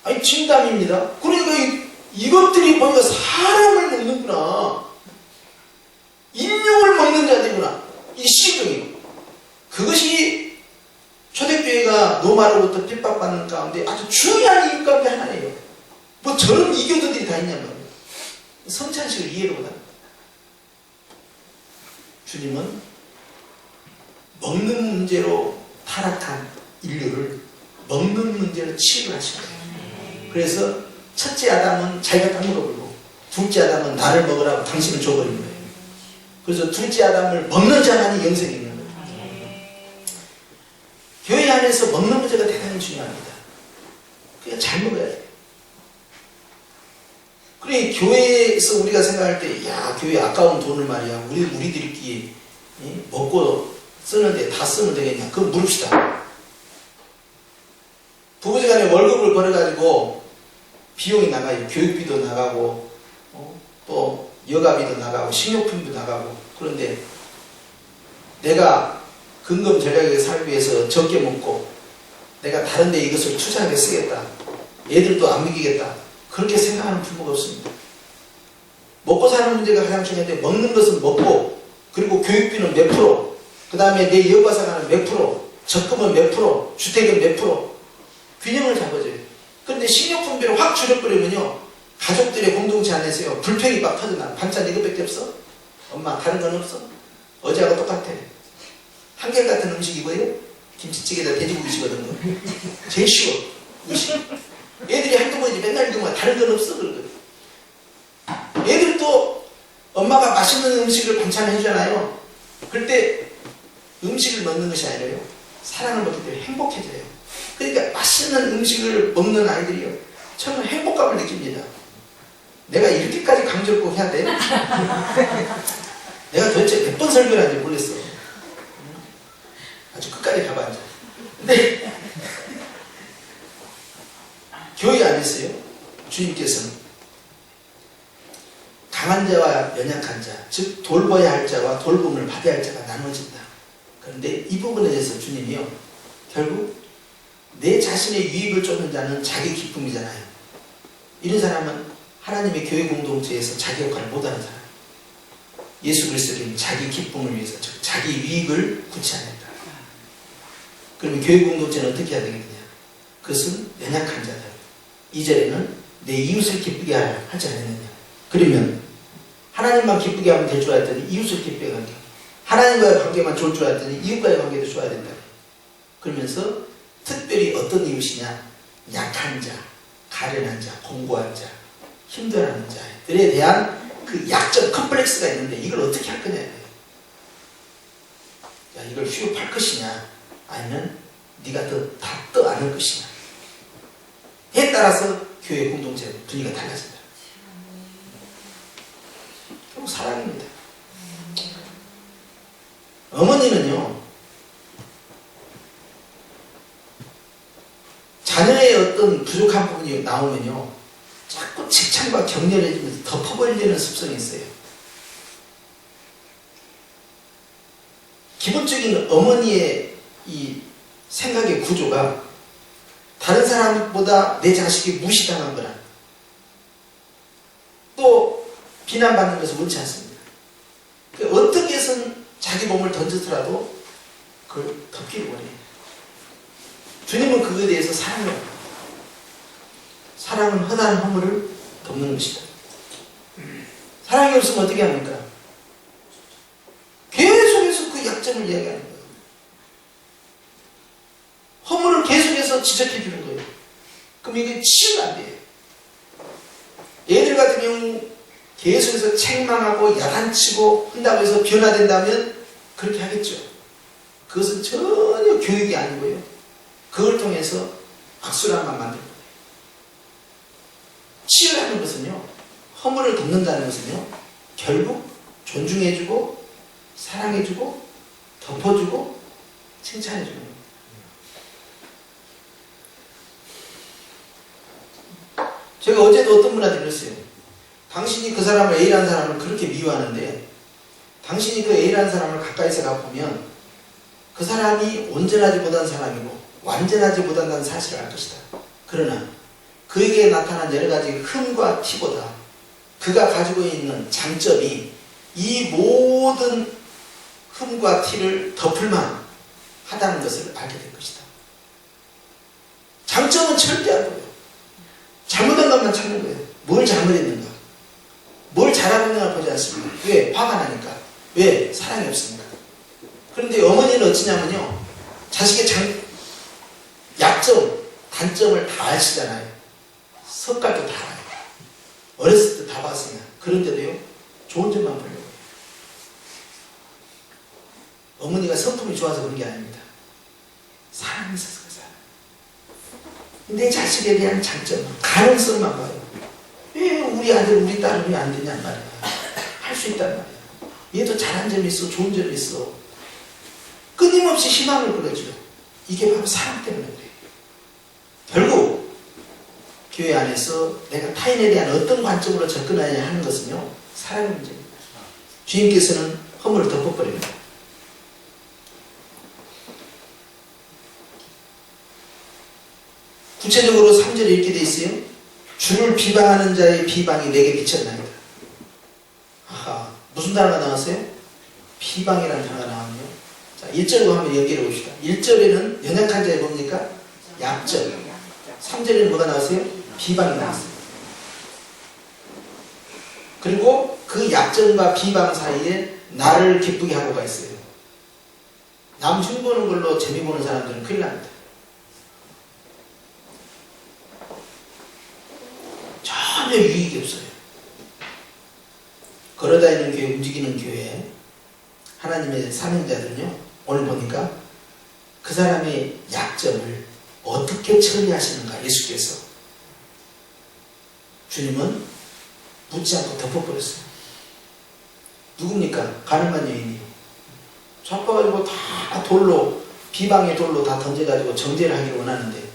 아니 진담입니다. 그러니까 이것들이 보니까 사람을 먹는구나. 인육을 먹는 자들이구나. 이 시종이고. 그것이 초대교회가 로마로부터 핍박받는 가운데 아주 중요한 이유 가운데 하나예요. 뭐 저런 이교도들이 다 있냔 말이에요. 성찬식을 이해를 못합니다. 주님은 먹는 문제로 타락한 인류를 먹는 문제로 치유를 하시는 거예요. 그래서 첫째 아담은 자기가 딱 먹어버리고 둘째 아담은 나를 먹으라고 당신을 줘버린 거예요. 그래서 둘째 아담을 먹는 자만이 영생이 있는 거예요. 교회 안에서 먹는 문제가 대단히 중요합니다. 그러니까 잘 먹어야 돼요. 그래 교회에서 우리가 생각할 때 야 교회 아까운 돈을 말이야 우리들끼리 먹고 쓰는데 다 쓰면 되겠냐. 그건 물읍시다. 부부지간에 월급을 벌어가지고 비용이 나가요. 교육비도 나가고 또 여가비도 나가고 식료품도 나가고. 그런데 내가 근검 전략에 살기 위해서 적게 먹고 내가 다른 데 이것을 투자하게 쓰겠다. 애들도 안 먹이겠다. 그렇게 생각하는 부모가 없습니다. 먹고 사는 문제가 가장 중요한데 먹는 것은 먹고 그리고 교육비는 몇 프로 그 다음에 내 여가사가는 몇 프로 적금은 몇 프로 주택은 몇 프로 균형을 잡아줘요. 그런데 식료품비를 확 줄여버리면요 가족들의 공동체 안에서요 불평이 막 터져나. 반찬 이것밖에 없어? 엄마 다른 건 없어? 어제하고 똑같아. 한결같은 음식이 뭐예요? 김치찌개다 돼지고기시거든요. 제일 쉬워. 음식. 애들이 한두 번이지 맨날 이동만 다른 건 없어 그러거든. 애들 또 엄마가 맛있는 음식을 반찬을 해주잖아요. 그럴 때 음식을 먹는 것이 아니라요 사랑을 먹기 때문에 행복해져요. 그러니까 맛있는 음식을 먹는 아이들이요 정말 행복감을 느낍니다. 내가 이렇게까지 강조를 꼭 해야 돼? 내가 도대체 몇 번 설교를 하는지 모르겠어. 아주 끝까지 가봐야죠. 근데 교회 안에서요 주님께서는 강한 자와 연약한 자, 즉 돌봐야 할 자와 돌봄을 받아야 할 자가 나눠진다. 그런데 이 부분에 대해서 주님이요 결국 내 자신의 유익을 쫓는 자는 자기 기쁨이잖아요. 이런 사람은 하나님의 교회 공동체에서 자기 역할을 못하는 사람. 예수 그리스도는 자기 기쁨을 위해서, 즉 자기 유익을 구체화했다. 그러면 교회 공동체는 어떻게 해야 되겠느냐? 그것은 연약한 자들. 2절에는 내 이웃을 기쁘게 하라 하지 않았느냐? 그러면 하나님만 기쁘게 하면 될 줄 알았더니 이웃을 기쁘게 하게, 하나님과의 관계만 좋을 줄 알았더니 이웃과의 관계도 좋아야 된다. 그러면서 특별히 어떤 이웃이냐? 약한 자, 가련한 자, 공고한 자, 힘들어하는 자들에 대한 그 약점, 컴플렉스가 있는데 이걸 어떻게 할 거냐? 야, 이걸 휴업할 것이냐? 아니면 네가 더 답도 않을 것이냐? 에 따라서 교회 공동체 분위기가 달라진다. 결국 사랑입니다. 어머니는요, 자녀의 어떤 부족한 부분이 나오면요, 자꾸 칭찬과 격려를 해주면서 덮어버리려는 습성이 있어요. 기본적인 어머니의 이 생각의 구조가 다른 사람보다 내 자식이 무시당한 거나 또 비난받는 것을 원치 않습니다. 어떻게 해서는 자기 몸을 던져서라도 그걸 덮기를 원해요. 주님은 그거에 대해서 사랑을 합니다. 사랑은 허다한 허물을 덮는 것이다. 사랑이 없으면 어떻게 합니까? 계속해서 그 약점을 이야기하는 거예요. 허물을 계속해서 지적해 주는 거예요. 그럼 이게 치유가 안 돼요. 얘들 같은 경우 계속해서 책망하고 야단치고 한다고 해서 변화된다면 그렇게 하겠죠. 그것은 전혀 교육이 아니고요. 그걸 통해서 악순환만 만듭니다. 치유라는 것은요, 허물을 덮는다는 것은요, 결국 존중해주고 사랑해주고 덮어주고 칭찬해주는 겁니다. 제가 어제도 어떤 분한테 그랬어요. 당신이 그 사람을 A라는 사람을 그렇게 미워하는데 당신이 그 A라는 사람을 가까이서 가보면 그 사람이 온전하지 못한 사람이고 완전하지 못한다는 사실을 알 것이다. 그러나 그에게 나타난 여러 가지 흠과 티보다 그가 가지고 있는 장점이 이 모든 흠과 티를 덮을만 하다는 것을 알게 될 것이다. 장점은 절대 안 보여요. 잘못한 것만 찾는 거예요. 뭘 잘못했는가? 뭘 잘하고 있는가 보지 않습니다. 왜? 화가 나니까. 왜? 사랑이 없습니다. 그런데 어머니는 어찌냐면요, 자식의 약점, 단점을 다 아시잖아요. 성깔도 다 알아요. 어렸을 때 다 봤으니까. 그런데도요, 좋은 점만 보려고 해요. 어머니가 성품이 좋아서 그런 게 아닙니다. 사랑이 있어서 그래요. 내 자식에 대한 장점, 가능성만 봐요. 왜 우리 아들, 우리 딸은 왜 안 되냔 말이야. 할 수 있단 말이야. 얘도 잘한 점이 있어, 좋은 점이 있어. 끊임없이 희망을 끌어줘요. 이게 바로 사랑 때문에 그래요. 결국 교회 안에서 내가 타인에 대한 어떤 관점으로 접근하느냐 하는 것은요, 사랑의 문제입니다. 주님께서는 허물을 덮어버립니다. 구체적으로 3절에 이렇게 되어 있어요. 주를 비방하는 자의 비방이 내게 비쳤나이다. 아하, 무슨 단어가 나왔어요? 비방이라는 단어가 나왔네요. 자, 1절과 한번 연결해 봅시다. 1절에는 연약한 자의 뭡니까? 약점. 3절에는 뭐가 나왔어요? 비방이 나왔어요. 그리고 그 약점과 비방 사이에 나를 기쁘게 하고가 있어요. 남 흉보는 걸로 재미 보는 사람들은 큰일 납니다. 전혀 유익이 없어요. 걸어다니는 교회, 움직이는 교회, 하나님의 사명자들은요, 오늘 보니까 그 사람의 약점을 어떻게 처리하시는가, 예수께서. 주님은 묻지 않고 덮어버렸어요. 누굽니까? 가늠한 여인이. 잡아가지고 다 돌로, 비방의 돌로 다 던져가지고 정죄를 하기를 원하는데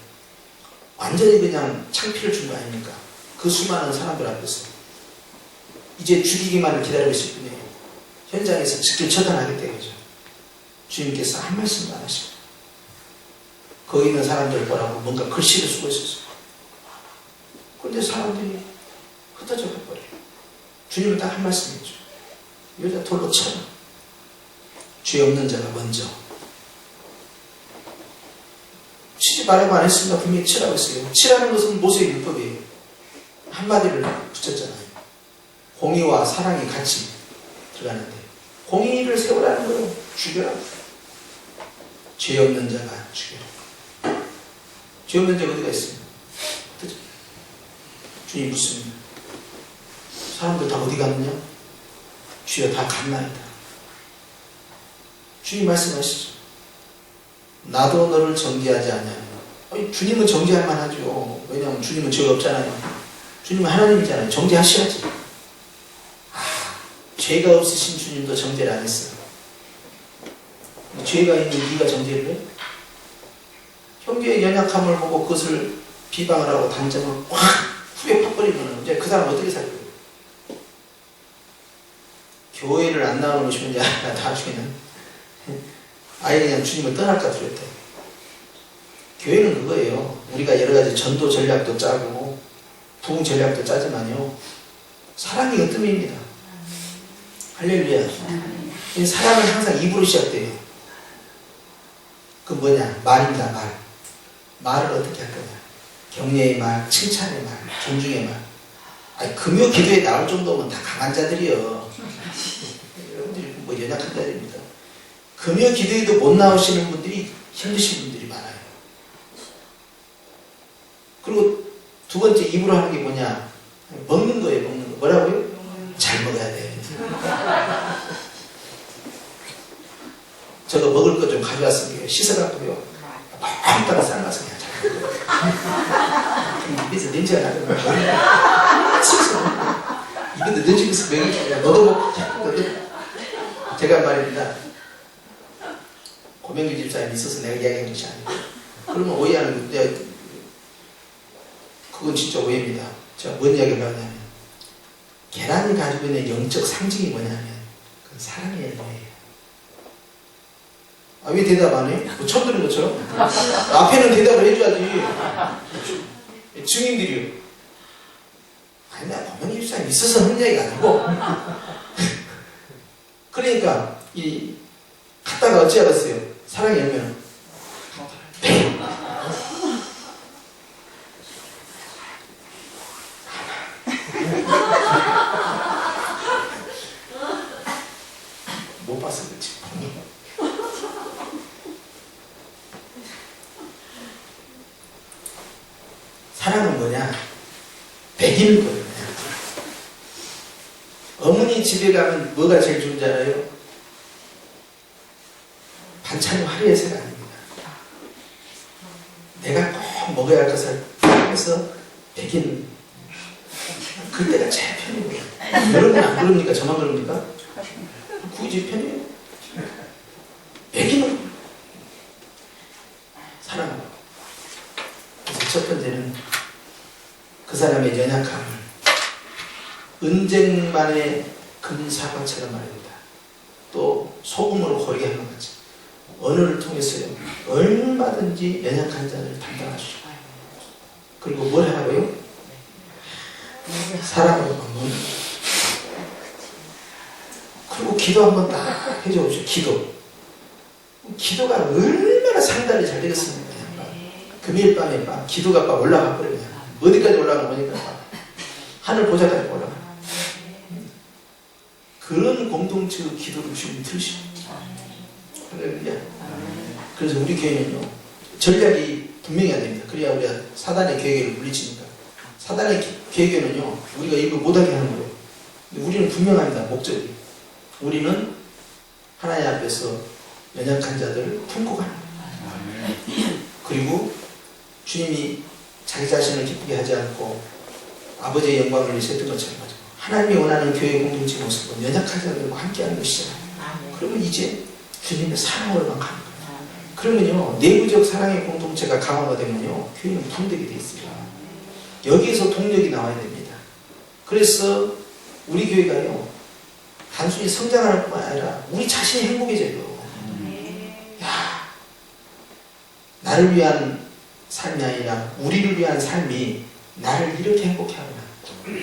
완전히 그냥 창피를 준 거 아닙니까? 그 수많은 사람들 앞에서 이제 죽이기만을 기다리고 있을 뿐이에요. 현장에서 직접 처단하기 때문이죠. 주님께서 한 말씀도 안 하시고 거기 있는 사람들 보라고 뭔가 글씨를 쓰고 있었어요. 그런데 사람들이 흩어져 버려요. 주님은 딱 한 말씀 했죠. 여자 돌로 쳐라. 죄 없는 자가 먼저. 치지 말라고 안 했습니다. 분명히 치라고 했어요. 치라는 것은 모세의 율법이에요. 한마디를 붙였잖아요. 공의와 사랑이 같이 들어가는데 공의를 세우라는 거예요. 죽여라. 죄 없는 자가 죽여라. 죄 없는 자가 어디가 있어요? 그죠? 주님 묻습니다. 사람들 다 어디 갔느냐? 주여 다 갔나이다. 주님 말씀하시죠. 나도 너를 정죄하지 않냐. 주님은 정죄할 만하죠. 왜냐하면 주님은 죄가 없잖아요. 주님은 하나님이잖아요. 정죄하셔야지. 죄가 없으신 주님도 정죄를 안 했어요. 죄가 있는 네가 정죄를 해? 형제의 연약함을 보고 그것을 비방을 하고 단정을 확 후에 팍버리면 이제 그 사람 어떻게 살 거예요? 교회를 안 나오는 것이 문제 아니라 나중에는 아예 그냥 주님을 떠날까 두렵다. 교회는 그거예요. 우리가 여러 가지 전도 전략도 짜고 부흥 전략도 짜지만요. 사랑이 으뜸입니다. 할렐루야. 사랑은 항상 입으로 시작돼요. 그 뭐냐? 말입니다. 말. 말을 어떻게 할 거냐? 격려의 말, 칭찬의 말, 존중의 말. 아니, 금요 기도에 나올 정도면 다 강한 자들이요. 여러분들이 뭐 연약한 자들입니다. 금요 기도에도 못 나오시는 분들이 힘드신 분들이 많아요. 그리고 두 번째 입으로 하는 게 뭐냐? 먹는 거예요. 먹는 거. 뭐라고요? 잘 먹어야 돼. 저도 먹을 거 좀 가져왔으니까 씻어갖고요. 팍 삶아서 그냥 잘 먹어요. 입에서 냄새가 나잖아요. 입에도 넣어주면서 먹여주면 너도 먹고 제가 말입니다. 고명규 집사님이 있어서 내가 이야기한 것이 아니고 그러면 오해하는 건데 그건 진짜 오해입니다. 제가 뭔 이야기를 하냐면 계란이 가지고 있는 영적 상징이 뭐냐면 그건 사랑이에요. 아, 왜 대답 안 해? 뭐 처음 들은 것처럼? 앞에는 대답을 해줘야지. 증인들이요. 아니, 나 고명규 집사님 있어서 하는 이야기가 아니고 그러니까 갔다가 어찌 알았어요? 사랑이 열면 못 봤어 그치? 사랑은 뭐냐? 배기는 거예요. 어머니 집에 가면 뭐가 제일 좋은 줄 알아요? 반찬이 화려해서가 아닙니다. 내가 꼭 먹어야 할 것을 해서 배기는 그때가 제일 편해요. 여러분 안 그럽니까? 저만 그럽니까? 굳이 편해요. 배기는 사랑. 그래서 첫 번째는 그 사람의 연약함을 은쟁반의 금사과처럼 말입니다. 또 소금으로 고르게 하는 거지. 언어를 통해서요. 얼마든지 연약한 자를 담당하시고 그리고 뭘 하라고요? 사랑으로 먹는 그리고 기도 한번 딱 해줘보시오. 기도가 얼마나 상달이 잘 되겠습니까? 금요일 밤에 막 기도가 막 올라가 버려요. 어디까지 올라가는 거니까 하늘 보좌까지 올라가. 그런 공동체의 기도를 주님 들으십니다. 할렐루야. 그래서 우리 교회는요 전략이 분명해야 됩니다. 그래야 우리가 사단의 계획을 물리치니까. 사단의 계획에는요 우리가 이걸 못하게 하는 거예요. 근데 우리는 분명합니다. 목적이. 우리는 하나님 앞에서 연약한 자들을 품고 가는 거예요. 그리고 주님이 자기 자신을 기쁘게 하지 않고 아버지의 영광을 위해서 했던 것처럼 하나님이 원하는 교회 공동체 모습은 연약한 자들과 함께하는 것이잖아요. 그러면 이제 주님의 사랑으로만 가는 거예요. 그러면요 내부적 사랑의 공동체가 강화가 되면요 교회는 부흥되게 돼 있어요. 여기에서 동력이 나와야 됩니다. 그래서 우리 교회가요 단순히 성장하는 뿐만 아니라 우리 자신이 행복해져요. 야, 나를 위한 삶이 아니라 우리를 위한 삶이 나를 이렇게 행복해 하구나.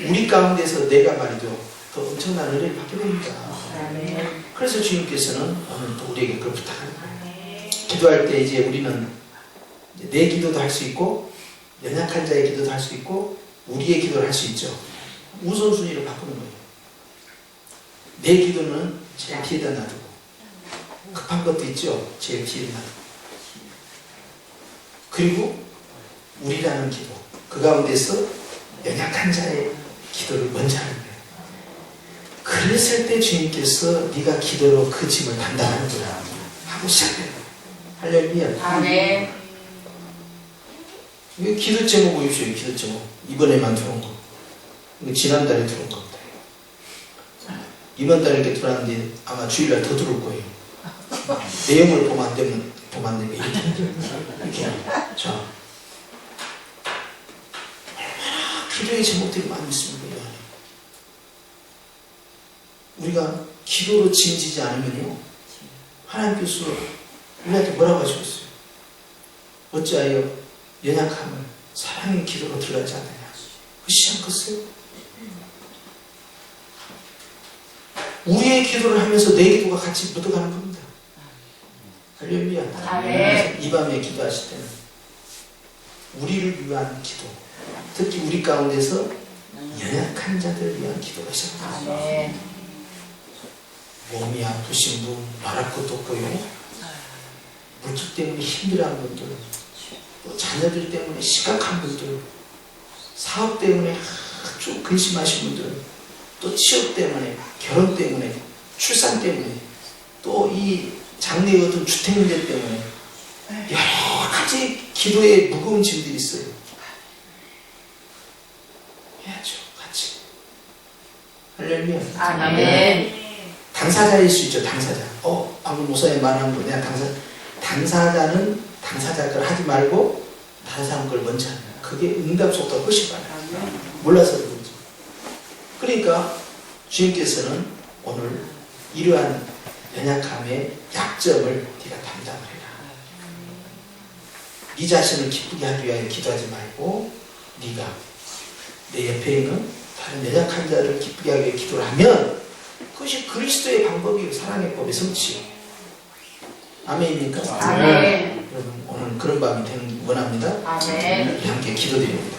우리 가운데서 내가 말이죠 더 엄청난 은혜를 받게 됩니다. 아멘. 그래서 주님께서는 오늘 또 우리에게 그걸 부탁하는 거예요. 기도할 때 이제 우리는 이제 내 기도도 할 수 있고 연약한 자의 기도도 할 수 있고 우리의 기도를 할 수 있죠. 우선순위를 바꾸는 거예요. 내 기도는 제일 뒤에다 놔두고 급한 것도 있죠. 제일 뒤에 놔두고 그리고 우리라는 기도 그 가운데서 연약한 자의 기도를 먼저 하는 거예요. 그랬을 때 주님께서 네가 기도로 그 짐을 담당하는 거야 하고 시작해요. 할렐루야. 아멘. 이거 기도 제목 보십시오. 기도 제목 이번에만 들어온 거. 이거 지난달에 들어온 겁니다. 이번 달에 이렇게 들어왔는데 아마 주일날 더 들어올 거예요. 내용을 보면 안 되면 이렇게 자 얼마나 기도의 제목들이 많이 있습니다. 우리가 기도로 짐지지 않으면요 하나님께서 우리한테 뭐라고 하시겠어요? 어찌하여 연약함을 사랑의 기도로 들어가지 않느냐. 그렇지 않겠어요? 우리의 기도를 하면서 내 기도가 같이 묻어가는 겁니다. 할렐루야. 아멘. 이 밤에 기도하실 때는 우리를 위한 기도, 특히 우리 가운데서 연약한 자들을 위한 기도가 시작합니다. 아멘. 몸이 아프신 분, 말할 것도 없고요. 물질 때문에 힘들어하는 분들, 또 자녀들 때문에 심각한 분들, 사업 때문에 아주 근심하신 분들, 또 취업 때문에, 결혼 때문에, 출산 때문에, 또 이 장래 얻은 주택 문제 때문에 여러 가지 기도에 무거운 짐들이 있어요. 해야죠, 같이. 할렐루야. 아멘. 당사자일 수 있죠, 당사자. 방금 목사님 말한 거 내가 당사자는 당사자 걸 하지 말고 다른 사람 걸 먼저 하는 거야. 그게 응답 속도가 훨씬 빨라요. 몰라서 그러죠. 그러니까 주님께서는 오늘 이러한 연약함의 약점을 네가 담당을 해라. 네 자신을 기쁘게 하기 위하여 기도하지 말고 네가 내 옆에 있는 다른 연약한 자를 기쁘게 하기 위해 기도를 하면 그것이 그리스도의 방법이고 사랑의 법의 성취. 아멘입니까? 아멘. 여러분 오늘 그런 밤이 되는 원합니다. 아멘. 우리 함께 기도드립니다.